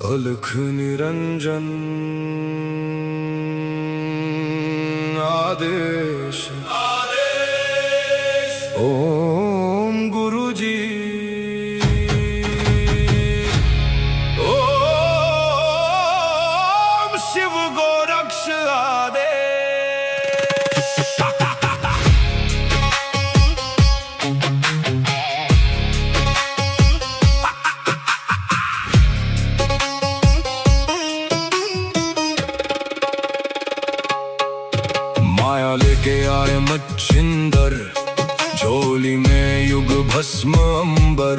अलख निरंजन आदेश ओम गुरु जी ओम शिव गोरक्ष आदेश। माया लेके आए मच्छिंदर, झोली में युग भस्म अंबर।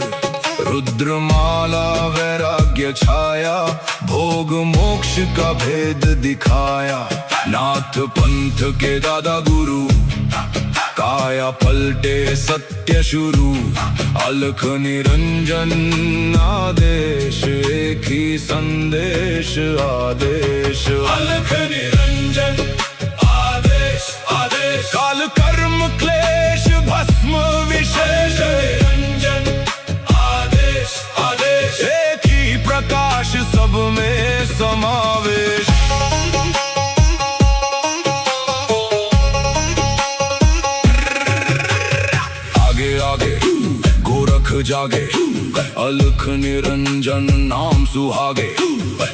रुद्रमाला वैराग्य छाया, भोग मोक्ष का भेद दिखाया। नाथ पंथ के दादा गुरु, काया पलटे सत्य शुरू। अलख निरंजन आदेश, एक ही संदेश आदेश। अलख निरंजन काल कर्म क्लेश भस्म विशेष। निरंजन आदेश आदेश, एक ही प्रकाश सब में समावेश। आगे आगे गोरख जागे, अलख निरंजन नाम सुहागे।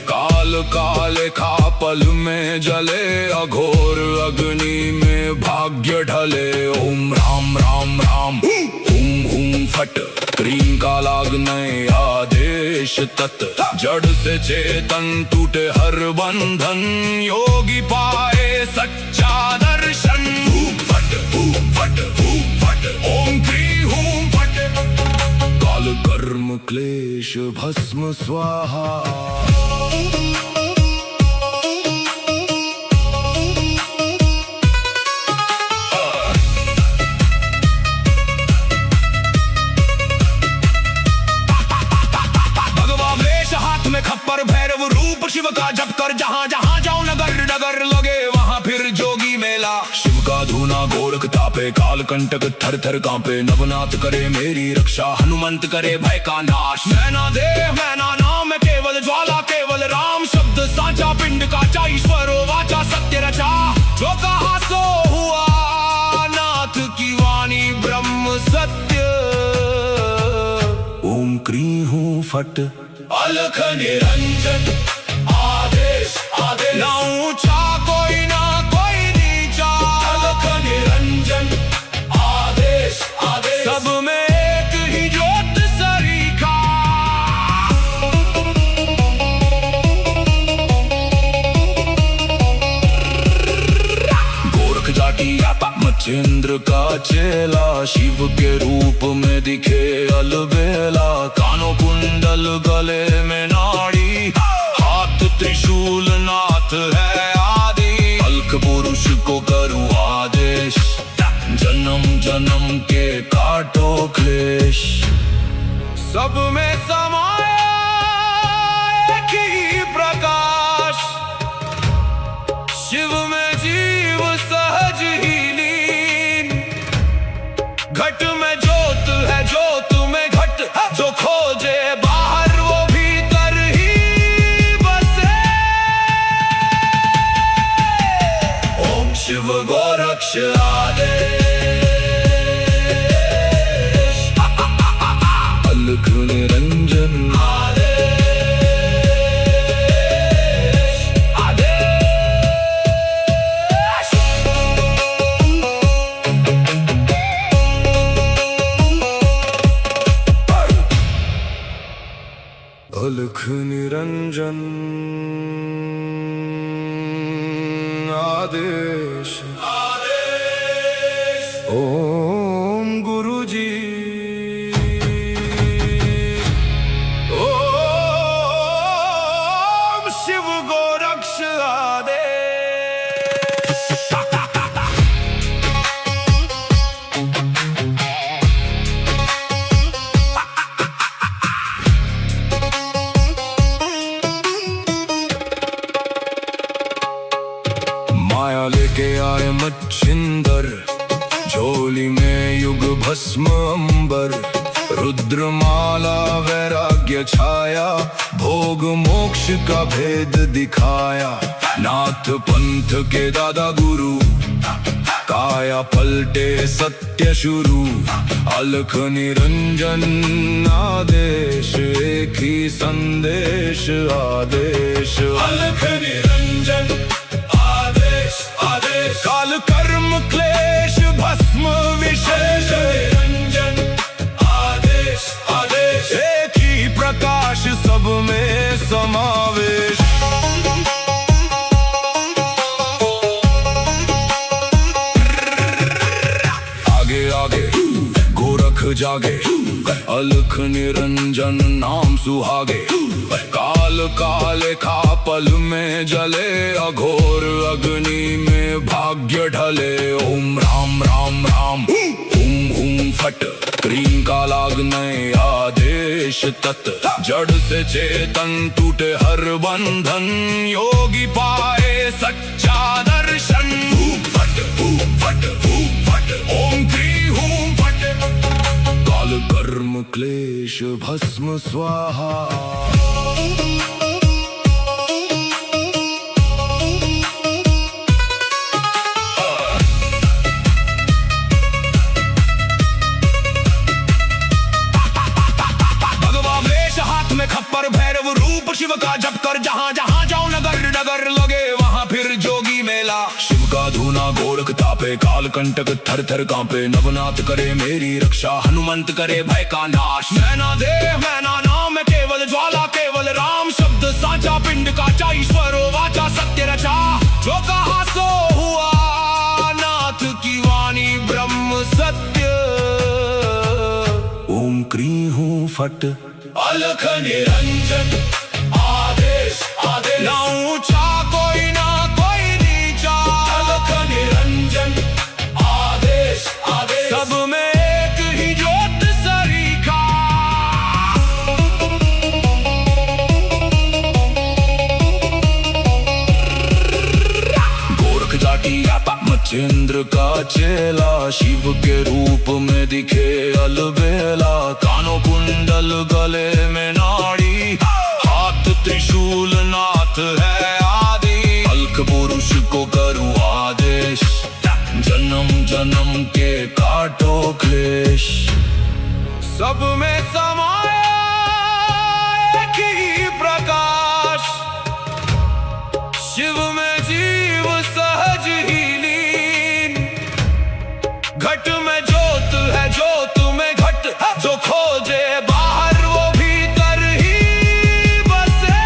काल काले का पल में जले, अघोर अग्नि में भाग्य ढले। ओम राम राम राम हुम हुम फट, क्रीम का लागने आदेश तत्। जड़ से चेतन टूटे हर बंधन, योगी पाए सच्चा दर्शन। हुम फट ओम क्रीम हुम फट। काल कर्म क्लेश भस्म स्वाहा। खप्पर भैरव रूप शिव का जप कर, जहाँ जहाँ जाऊं नगर नगर लगे वहाँ फिर जोगी मेला। शिव का धूना गोरख तापे, काल कंटक थर थर कांपे। नवनाथ करे मेरी रक्षा, हनुमंत करे भय का नाश। मैना देव मैना नाम केवल ज्वाला, केवल राम शब्द साचा। पिंड का चा ईश्वरो वाचा, सत्य रचा। जो कहा सो हुआ, नाथ की वाणी ब्रह्म सत्य। ओम क्रीं हूँ फट, अलख निरंजन आदेश आदेश। ना ऊंचा कोई ना कोई नीचा, अलख निरंजन आदेश आदेश। सब में एक ही ज्योत सरीखा। गोरख जाटी मच्छिंद्र का चेला, शिव के रूप में दिखे अलबेला। कानों कुंडल गले में नाड़ी, हाथ त्रिशूल नाथ है आदि। अलख पुरुष को करूं आदेश, जन्म जन्म के काटो क्लेश। सब में समाया एक ही प्रकाश, शिव में जीव सहज ही लीन। घट में ज्योत है, ज्योत में घट। जो खोजे बाहर वो भीतर ही बसे। ओम शिव गोरक्ष आदेश। अलख निरंजन आदेश आदेश। अलख निरंजन आदेश आदेश। ओम गुरु जी ओम शिव गोरक्ष आदेश। माया लेके आए मच्छिंदर, झोली में युग भस्म अंबर। रुद्रमाला वैराग्य छाया, भोग मोक्ष का भेद दिखाया। नाथ पंथ के दादा गुरु, काया पलटे सत्य शुरू। अलख निरंजन आदेश, एक ही संदेश आदेश। अलख निरंजन आदेश आदेश, काल कर्म क्लेश भस्म विशेष। निरंजन आदेश आदेश, एक ही प्रकाश सब में समावेश। गोरख जागे, अलख निरंजन नाम सुहागे। काल काले खा पल में जले, अघोर अग्नि में भाग्य ढले। ओम राम राम राम, हुम हुम फट, क्रीम का लागने आदेश तत्। जड़ से चेतन टूटे हर बंधन, योगी पाए सच्चा दर्शन। फट फट फट, ओम क्रीम हुम फट, काल कर्म क्लेश भस्म स्वाहा। खप्पर भैरव रूप शिव का जप कर, जहाँ जहाँ जाओ नगर नगर लगे वहाँ फिर जोगी मेला। शिव का धूना गोरख तापे, काल कंटक थर थर कांपे। नवनाथ करे मेरी रक्षा, हनुमंत करे भय का नाश। मैना देह मैना नाम केवल ज्वाला, केवल राम शब्द साचा। पिंड काचा ईश्वरो वाचा, सत्य रचा। जो कहा सो हुआ, नाथ की वाणी ब्रह्म सत्य। ओम क्री हूँ फट, अलख निरंजन आदेश आदेश। ना ऊंचा कोई ना कोई नीचा, अलख निरंजन आदेश आदेश। सब में एक ही ज्योत सरीखा। गोरख जाटी मचेंद्र का चेला, शिव के रूप में दिखे अलबेला। कानों कुंडल गले में नाड़ी, हाथ त्रिशूल नाथ है आदि। अलख पुरुष को करूं आदेश, जन्म जन्म के काटो क्लेश। सब में समाया एक ही प्रकाश, शिव में जीव सहज ही लीन। घट में ज्योत है, ज्योत में घट, जो खोजे बाहर वो भीतर ही बसे।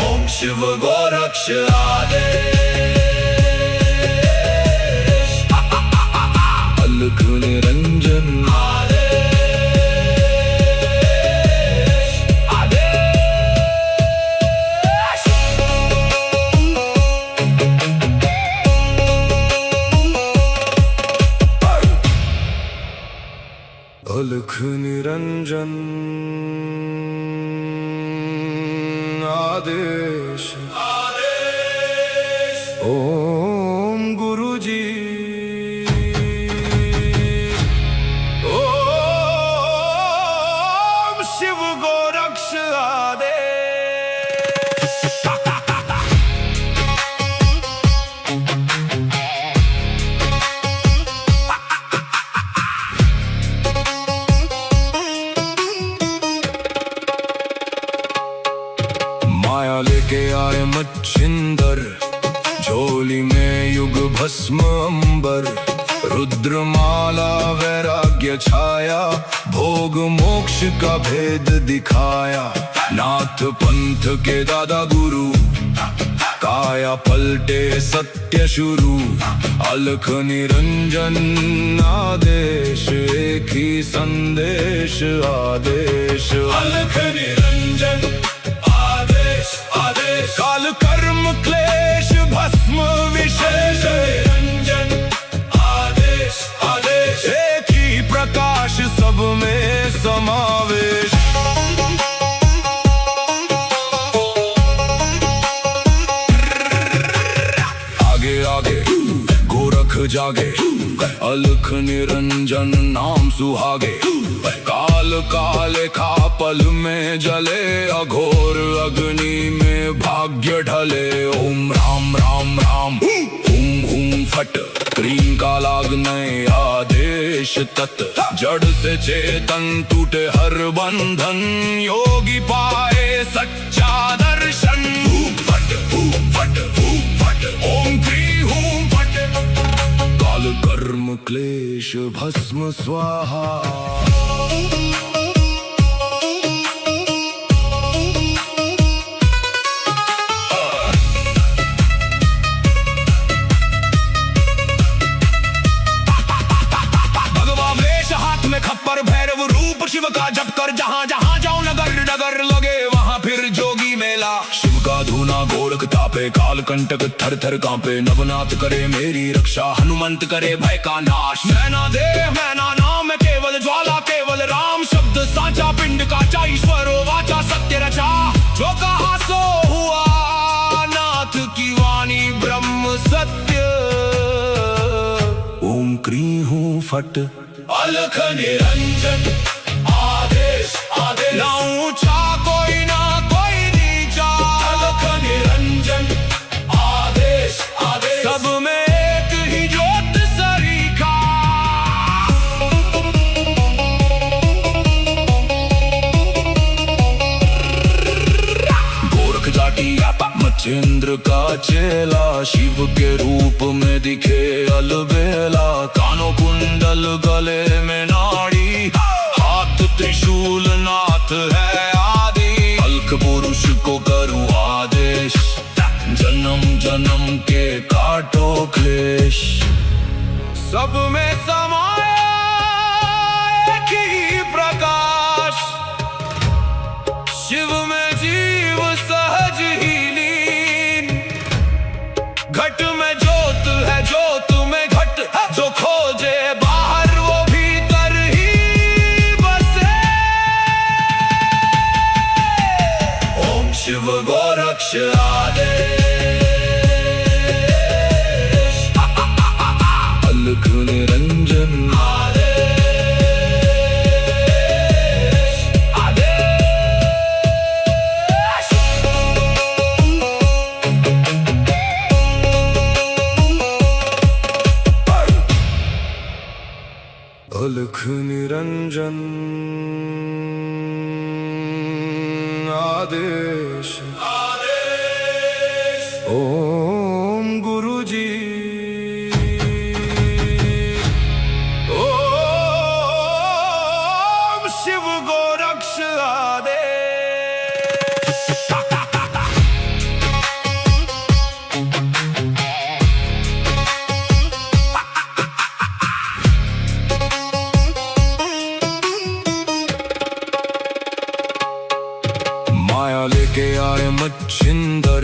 ओम शिव गोरक्ष आदेश, अलख निरंजन आदेश आदेश। अलख निरंजन आदेश आदेश। ओम गुरुजी, ओम शिव गोरक्ष आदेश। माया लेके आए मच्छिंदर, झोली में युग भस्म अंबर। रुद्रमाला वैराग्य छाया, भोग मोक्ष का भेद दिखाया। नाथ पंथ के दादा गुरु, काया पलटे सत्य शुरू। अलख निरंजन आदेश, एक ही संदेश आदेश। अलख निरंजन आदेश आदेश, काल कर्म क्लेश भस्म विशेष। निरंजन आदेश आदेश, एक ही प्रकाश सब में समावेश। आगे आगे गोरख जागे, अलख निरंजन नाम सुहागे। काल काले खा पल में जले, अघोर अग्नि में भाग्य ढले। ओम राम राम राम हुम हुम फट, क्रीम का लागने आदेश तत्। जड़ से चेतन टूटे हर बंधन, योगी पाए सच्चा दर्शन। हूम फट हूम फट हूम फट, ओम क्री हूम फट। काल कर्म क्लेश भस्म स्वाहा। खप्पर भैरव रूप शिव का जप कर, जहाँ जहाँ जाऊं नगर नगर लगे वहाँ फिर जोगी मेला। शिव का धूना गोरख तापे, काल कंटक थर थर कांपे। नवनाथ करे मेरी रक्षा, हनुमंत करे भय का नाश। मैना देह मैना नाम केवल ज्वाला, केवल राम शब्द साचा। पिंड का ईश्वर वाचा सत्य रचा, जो कहा सो हुआ। नाथ की वाणी ब्रह्म सत्य। ओम क्री हूँ फट, अलख निरंजन आदेश आदेश। ना ऊंचा कोई ना कोई नीचा, अलख निरंजन आदेश आदेश। सब में एक ही ज्योत सरीखा। गोरख जाटी मच्छिंद्र का चेला, शिव के रूप में दिखे अलबेला। कानों कुंडल गले में नाड़ी, हाथ त्रिशूल नाथ है आदि। अलख पुरुष को करूं आदेश, जन्म जन्म के काटो क्लेश। सब में समाया एक ही प्रकाश, शिव में जीव सहज ही लीन। घट में ज्योत है ज्योत में घट, जो खोजे बाहर वो भीतर ही बसे। ओम शिव गोरक्ष आदेश। अलख निरंजन आदेश आदेश। अलख निरंजन आदेश आदेश। ओम गुरु जी, ओम शिव गोरक्ष आदेश। माया लेके आए मच्छिंदर,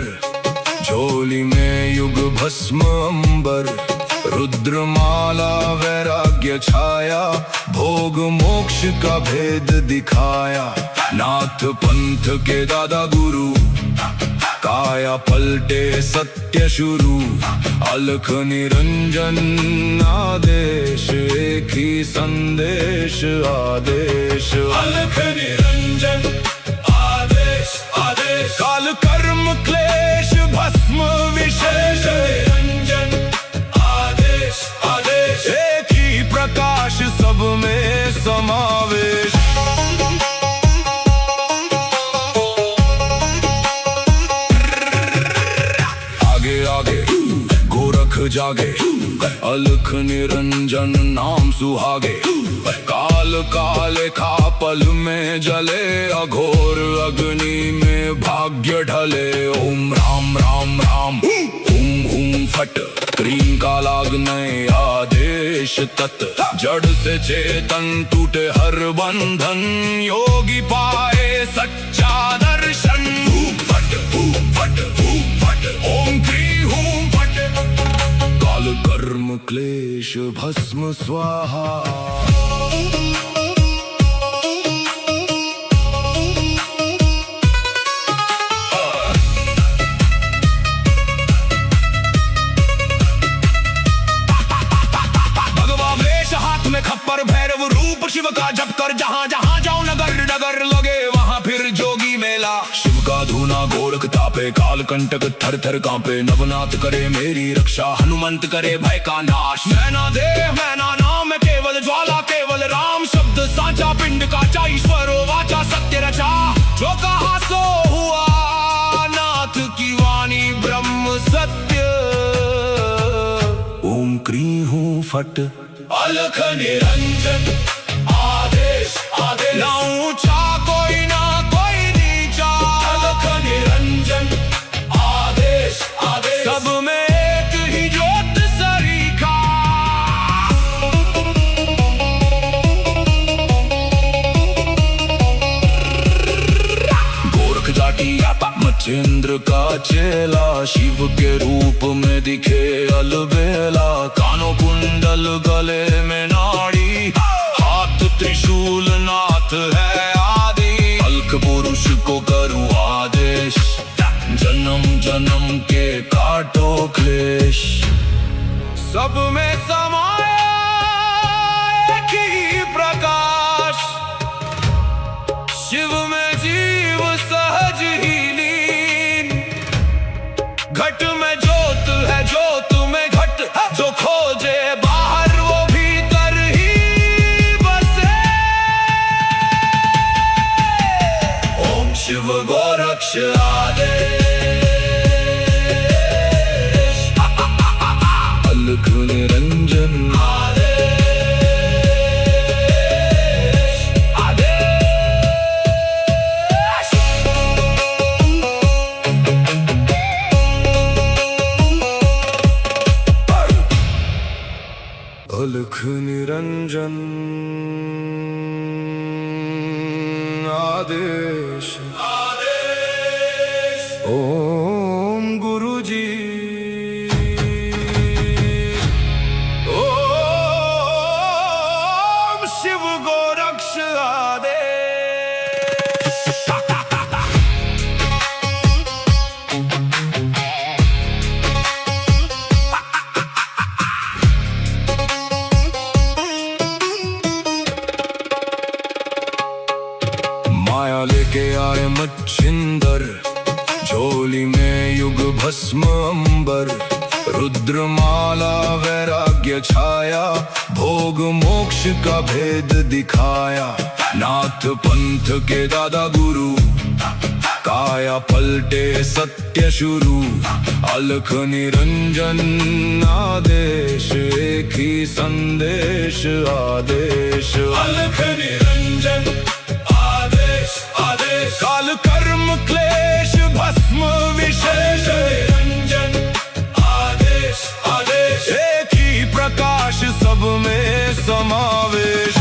झोली में युग भस्म अंबर। रुद्रमाला वैराग्य छाया, भोग मोक्ष का भेद दिखाया। नाथ पंथ के दादा गुरु, काया पलटे सत्य शुरू। अलख निरंजन आदेश, एक ही संदेश आदेश। अलख निरंजन आदेश आदेश। काल कर्म क्लेश भस्म विशेष। निरंजन आदेश आदेश। एक ही प्रकाश सब में समावेश। आगे आगे गोरख जागे, अलख निरंजन नाम सुहागे। काल काले खा पल में जले, अघोर अग्नि में भाग्य ढले। ओम राम राम राम हुम हुम फट, क्रीम का लागने आदेश तत्। जड़ से चेतन टूटे हर बंधन, योगी पाए सच्चा दर्शन। हूम फट हूम फट हूम फट, ओम क्री हूम फट। काल कर्म क्लेश भस्म स्वाहा। धूना गोरख तापे, काल कंटक थर थर कांपे। नवनाथ करे मेरी रक्षा, हनुमंत करे भय का नाश। मैना देह मैना नाम केवल ज्वाला केवल राम। शब्द साचा पिंड काचा, ईश्वरो वाचा सत्य रचा। जो कहा सो हुआ, नाथ की वाणी ब्रह्म सत्य। ओम क्री हूँ फट अलख निरंजन, आदेश आदेश। ना ऊंचा कोई ना कोई नीचा, अलख निरंजन आदेश आदेश। सब में एक ही ज्योत सरीखा। गोरख जाटी मच्छिंद्र का चेला, शिव के रूप में दिखे अलबेला। कानों कुंडल गले में नाड़ी, हाथ त्रिशूल नाथ है आदि। अलख पुरुष को करूं आदेश, जन्म जन्म के काटो क्लेश। सब में समाया एक ही प्रकाश, शिव में जीव सहज ही लीन। घट में ज्योत है ज्योत में घट, जो खोजे बाहर वो भीतर ही बसे। ओम शिव गोरक्ष आदेश, अलख निरंजन आदेश आदेश। अलख निरंजन आदेश आदेश। ओम गुरु जी, ओम शिव गोरक्ष आदेश। माया लेके आए मच्छिंदर, झोली में युग भस्म अंबर। रुद्रमाला वैराग्य छाया, भोग मोक्ष का भेद दिखाया। नाथ पंथ के दादा गुरु, काया पलटे सत्य शुरू। अलख निरंजन आदेश, एक ही संदेश आदेश। अलख निरंजन आदेश आदेश। काल कर्म क्लेश भस्म विशेष, निरंजन आदेश आदेश। एक ही प्रकाश सब में समावेश।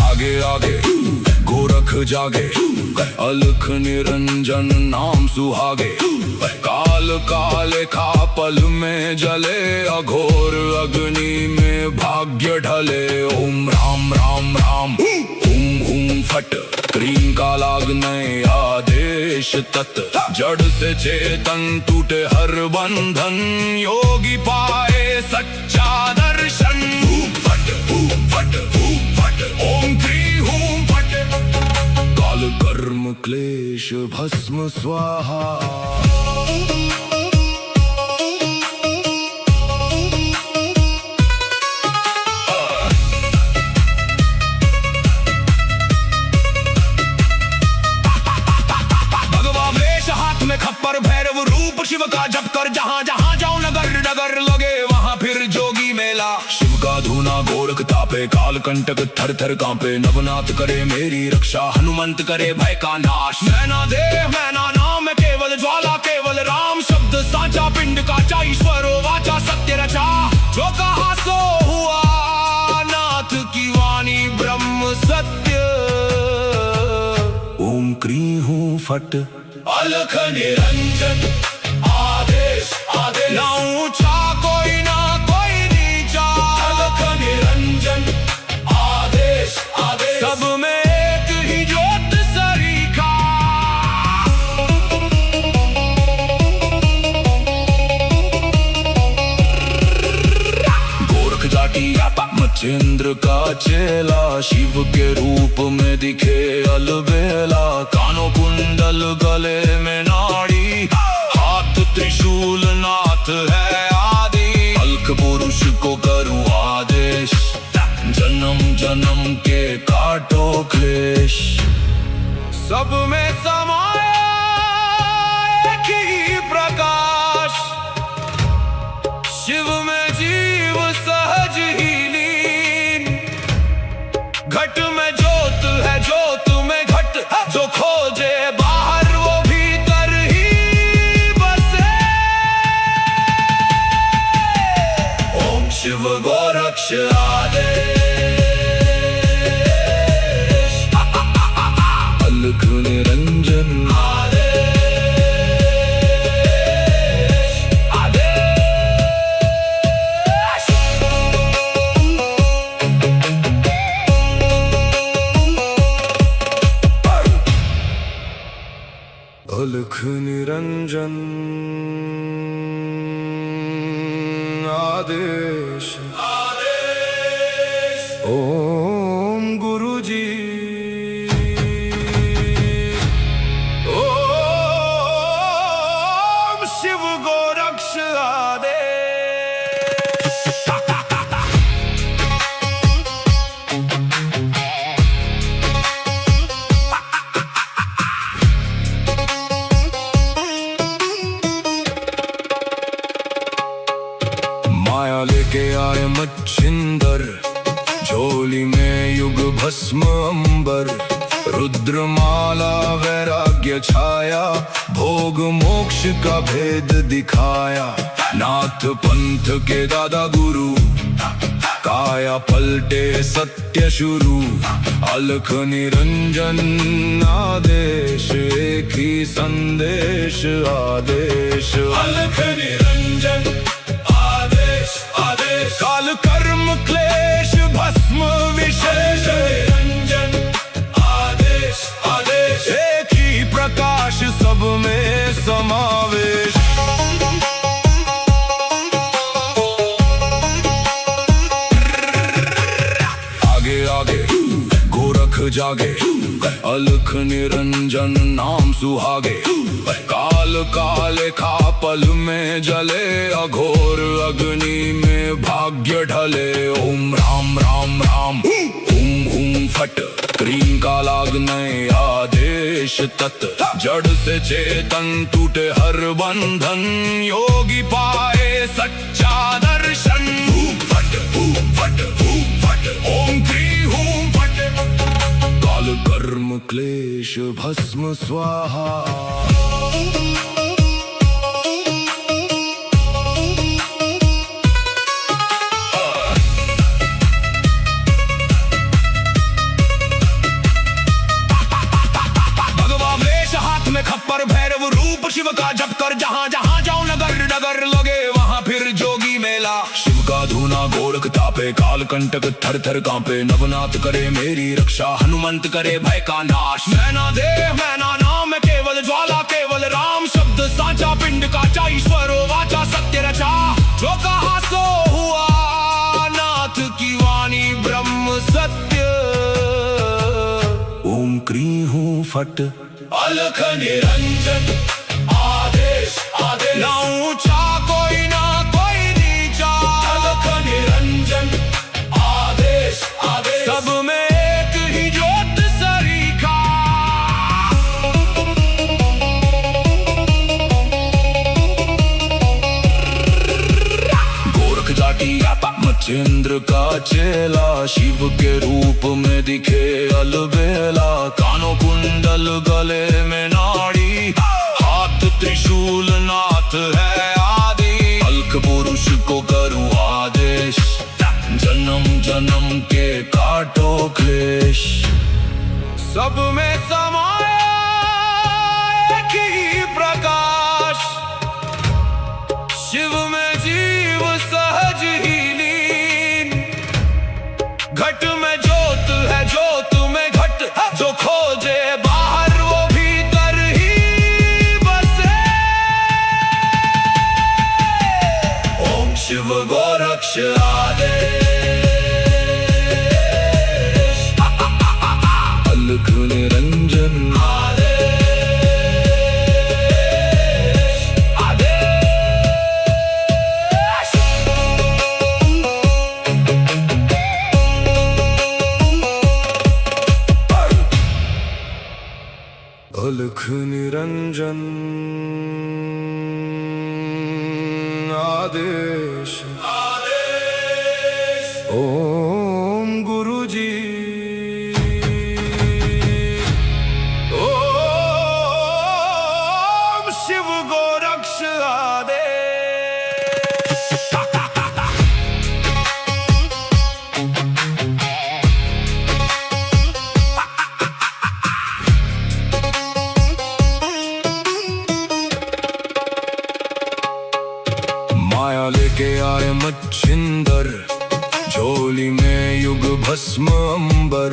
आगे आगे गोरख जागे, अलख निरंजन नाम सुहागे। काल काले खा पल में जले, अघोर अग्नि में भाग्य ढले। ओम राम राम राम हुम हुम फट, क्रीम का लागने आदेश तत्। जड़ से चेतन टूटे हर बंधन, योगी पाए सच्चा दर्शन। फट फट फट, ओम क्री हूं फट। काल कर्म क्लेश भस्म स्वाहा। खप्पर भैरव रूप शिव का जप कर, जहाँ जहाँ जाऊं नगर नगर लगे वहाँ फिर जोगी मेला। शिव का धूना गोरख तापे, काल कंटक थर थर कांपे। नवनाथ करे मेरी रक्षा, हनुमंत करे भय का नाश। मैना देह मैना नाम केवल ज्वाला केवल राम। शब्द साचा पिंड काचा, ईश्वरो वाचा सत्य रचा। जो कहा सो हुआ, नाथ की वाणी ब्रह्म सत्य। ओम क्री हूँ फट अलख निरंजन आदेश आदेश। ना ऊंचा कोई ना कोई नीचा, अलख निरंजन आदेश आदेश। सब में एक ही ज्योत सरीखा। गोरख जाटी मच्छिंद्र का चेला शिव के रूप में दिखे अलबेला। कानों कुंडल गले में नाड़ी, हाथ त्रिशूल नाथ है आदि। अलख पुरुष को करूं आदेश, जन्म जन्म के काटो क्लेश। सब में समाया एक ही प्रकाश, शिव में जीव सहज ही लीन। घट में ज्योत है, ज्योत में घट, जो खोजे बाहर वो भीतर ही बसे। ओम शिव गोरक्ष आदेश, अलख निरंजन आदेश, आदेश। अलख निरंजन आदेश, आदेश। ओम गुरु जी, ओम शिव गोरक्ष आदेश। माया लेके आए मच्छिंदर, झोली में युग भस्म अंबर। रुद्रमाला वैराग्य छाया, भोग मोक्ष का भेद दिखाया। नाथ पंथ के दादा गुरु, काया पलटे सत्य शुरू। अलख निरंजन आदेश, एक ही संदेश आदेश। अलख निरंजन आदेश, आदेश। काल कर्म क्लेश भस्म विशेष, निरंजन आदेश, आदेश। एक ही प्रकाश सब में समावेश। आगे आगे गोरख जागे, अलख निरंजन नाम सुहागे। काल काले खा पल में जले, अघोर अग्नि में भाग्य ढले। ओम राम राम राम, हुम हुम फट, क्रीम का लागने आदेश तत्। जड़ से चेतन टूटे हर बंधन, योगी पाए सच्चा दर्शन। हुम फट, हुम फट, हुम फट, ओम क्री हुम फट। काल कर्म क्लेश भस्म स्वाहा। खप्पर भैरव रूप शिव का जप कर, जहाँ जहाँ जाओ नगर नगर लगे वहाँ फिर जोगी मेला। शिव का धूना गोरख तापे, काल कंटक थर थर कांपे। नवनाथ करे मेरी रक्षा, हनुमंत करे भय का नाश। मैना देह मैना नाम है केवल ज्वाला, केवल राम शब्द साचा। पिंड काचा ईश्वरो वाचा, सत्य रचा। जो कहा सो हुआ, नाथ की वाणी ब्रह्म सत्य। ओम क्री हूँ फट, अलख निरंजन आदेश, आदेश। ना ऊंचा कोई ना कोई नीचा, अलख निरंजन आदेश, आदेश। सब में एक ही ज्योत सरीखा। गोरख जाटी मच्छिंद्र का चेला, शिव के रूप में दिखे अलबेला। कानों कुंडल गले में नाड़ी, हाथ त्रिशूल नाथ है आदि। अलख पुरुष को करूं आदेश, जन्म जन्म के काटो क्लेश। सब में समाया एक ही प्रकाश, शिव में जीव सहज ही लीन। घट में ज्योत है, ज्योत में घट, जो खोजे बाहर वो भीतर ही बसे। ओम शिव गोरक्ष आदेश। निरंजन आदेश ओम गुरुजी ओम शिव गोरक्ष आदेश। माया लेके आए मच्छिंदर, झोली में युग भस्म अंबर,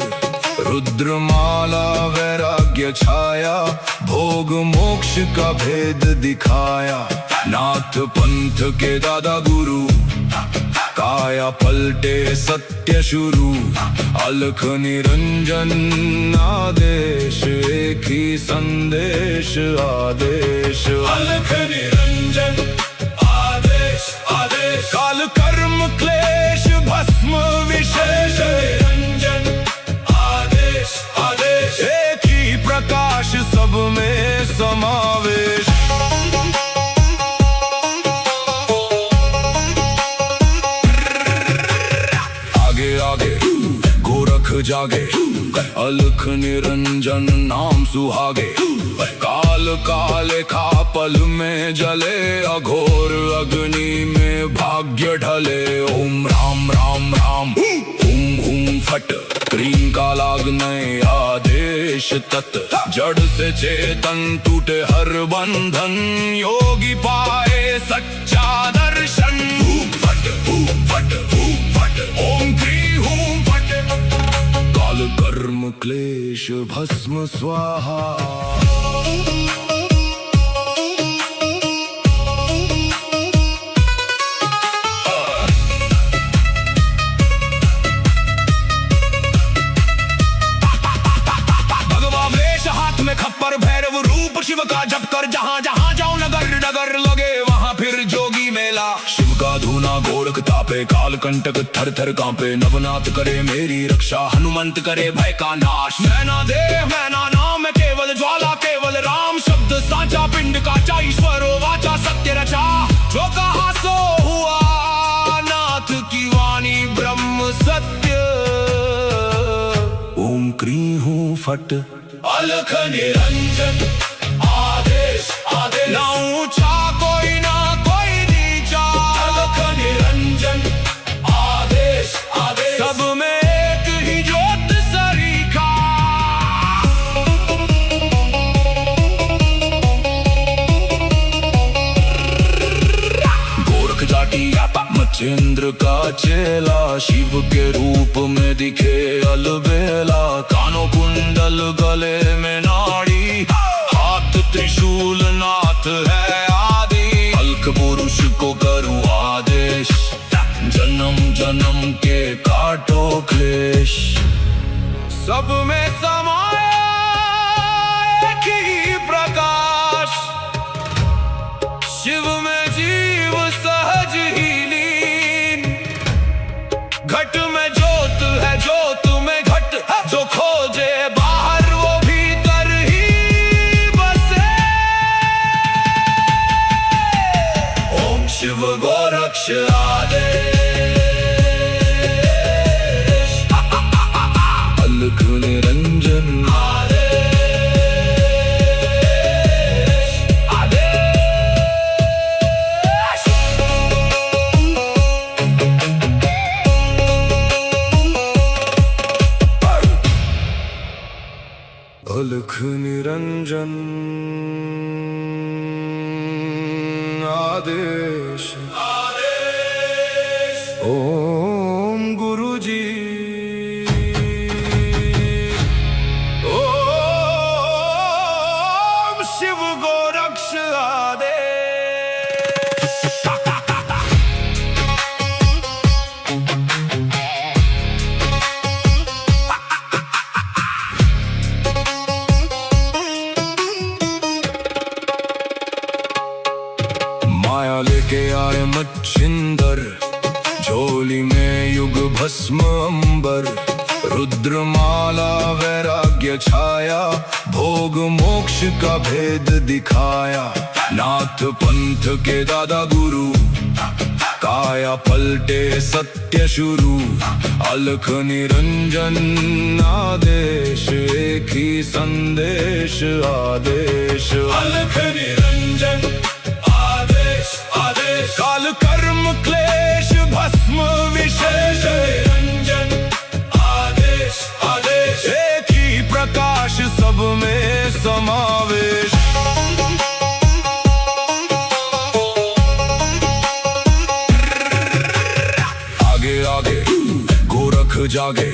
रुद्रमाला वैराग्य छाया, भोग मोक्ष का भेद दिखाया। नाथ पंथ के दादा गुरु, काया पलटे सत्य शुरू, अलख निरंजन आदेश, एक ही संदेश आदेश। अलख निरंजन आदेश आदेश, काल कर्म क्लेश भस्म विशेष, निरंजन आदेश आदेश, एक ही प्रकाश सब में समावेश। आगे आगे गोरख जागे, अलख निरंजन नाम सुहागे, काल काले खा पल में जले, अघोर अग्नि में भाग्य ढले। ओम राम राम राम हुम हुम फट, क्रीम का लागने आदेश तत्, जड़ से चेतन टूटे हर बंधन, योगी पाए सच्चा दर्शन। फट फट फट, ओम क्रीम हुम फट, काल कर्म क्लेश भस्म स्वाहा। खप्पर भैरव रूप शिव का जप कर, जहाँ जहाँ जाऊं नगर नगर लगे वहाँ फिर जोगी मेला। शिव का धूना गोरख तापे, काल कंटक थर थर कांपे, नवनाथ करे मेरी रक्षा, हनुमंत करे भय का नाश। मैना देह मैना नाम केवल ज्वाला, केवल राम शब्द साचा, पिंड का चा ईश्वरो वाचा, सत्य रचा जो कहा सो हुआ, नाथ की वाणी ब्रह्म सत्य। ओम क्रीं हूँ फट, अलख निरंजन आदेश आदेश, ना ऊंचा कोई ना कोई नीचा, अलख निरंजन आदेश आदेश, सब में एक ही ज्योत सरीखा। गोरख जाटी मच्छिंद्र का चेला, शिव के रूप में दिखे अलबेला, कानों कुंडल गले में नाड़ी, हाथ त्रिशूल नाथ है आदि, अलख पुरुष को करूं आदेश, जन्म जन्म के काटो क्लेश। सब में समाया एक ही प्रकाश, शिव में जीव सहज ही लीन, घट में ज्योत है ज्योत में घट, जो खोजे बाहर वो भीतर ही बसे। ओम शिव गोरक्ष आदेश, अलख निरंजन आदेश आदेश। अलख निरंजन आदेश आदेश, ओम गुरुजी ओम शिव गोरक्ष आदेश। माया लेके आए मच्छिंदर, झोली में युग भस्म अंबर, रुद्रमाला वैराग्य छाया, भोग मोक्ष का भेद दिखाया। नाथ पंथ के दादा गुरु, काया पलटे सत्य शुरू। अलख निरंजन आदेश, एक ही संदेश आदेश। अलख निरंजन आदेश आदेश, काल कर्म क्लेश भस्म विशेष। निरंजन आदेश आदेश, एक ही प्रकाश सब में समावेश। आगे आगे गोरख जागे,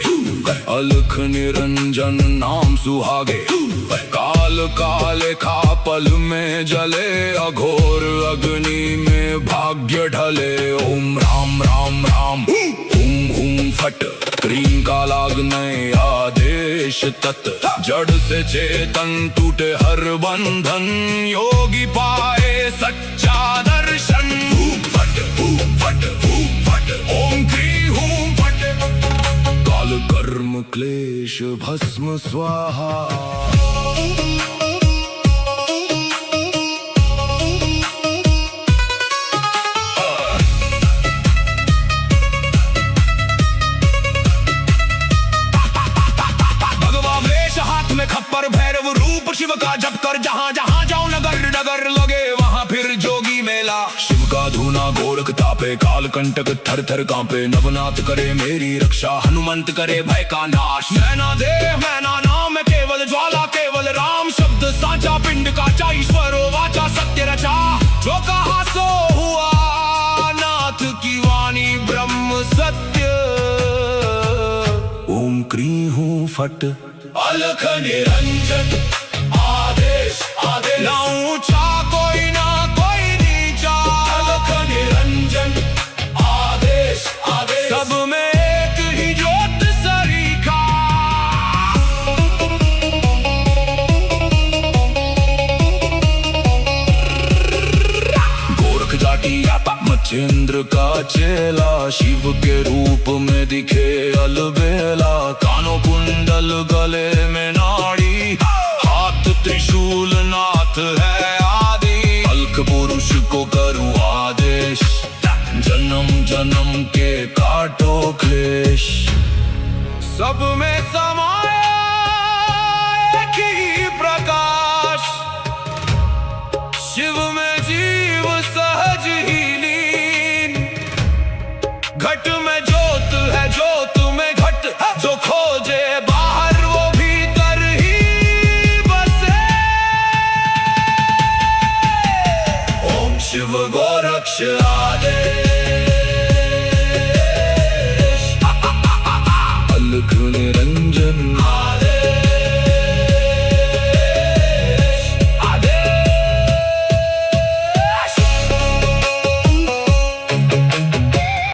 अलख निरंजन नाम सुहागे। काल काले खा पल में जले, अघोर अग्नि में भाग्य ढले। ओम राम राम राम हुम हुम फट, क्रीम का लागने आदेश तत्। जड़ से चेतन टूटे हर बंधन, योगी पाए सच्चा दर्शन। फट फट फट, ओम क्री हूं फट। काल कर्म क्लेश भस्म स्वाहा। खप्पर भैरव रूप शिव का जप कर, जहाँ जहाँ जाओ नगर नगर लगे वहाँ फिर जोगी मेला। शिव का धूना गोरख तापे, काल कंटक थर थर कांपे। नवनाथ करे मेरी रक्षा, हनुमंत करे भय का नाश। मैना देव मैना नाम है केवल ज्वाला, केवल राम शब्द साचा। पिंड काचा ईश्वरो वाचा, सत्य रचा। जो कहा सो हुआ, नाथ की वाणी ब्रह्म सत्य। ओम क्री हूं फट, अलख निरंजन आदेश आदेश। ना ऊंचा कोई ना कोई नीचा, अलख निरंजन आदेश आदेश। सब में एक ही ज्योत सरीखा। गोरख जाटी मच्छिंद्र का चेला, शिव के रूप में दिखे अलबेला। कानों कुंडल गले में नाड़ी, हाथ त्रिशूल नाथ है आदि। अलख पुरुष को करूं आदेश, जन्म जन्म के काटो क्लेश। सब में समाया एक ही प्रकाश, शिव में जीव सहज ही लीन। घट में ज्योत है ज्योत में घट, जो खोजे बाहर वो भीतर ही बसे। ओम शिव गोरक्ष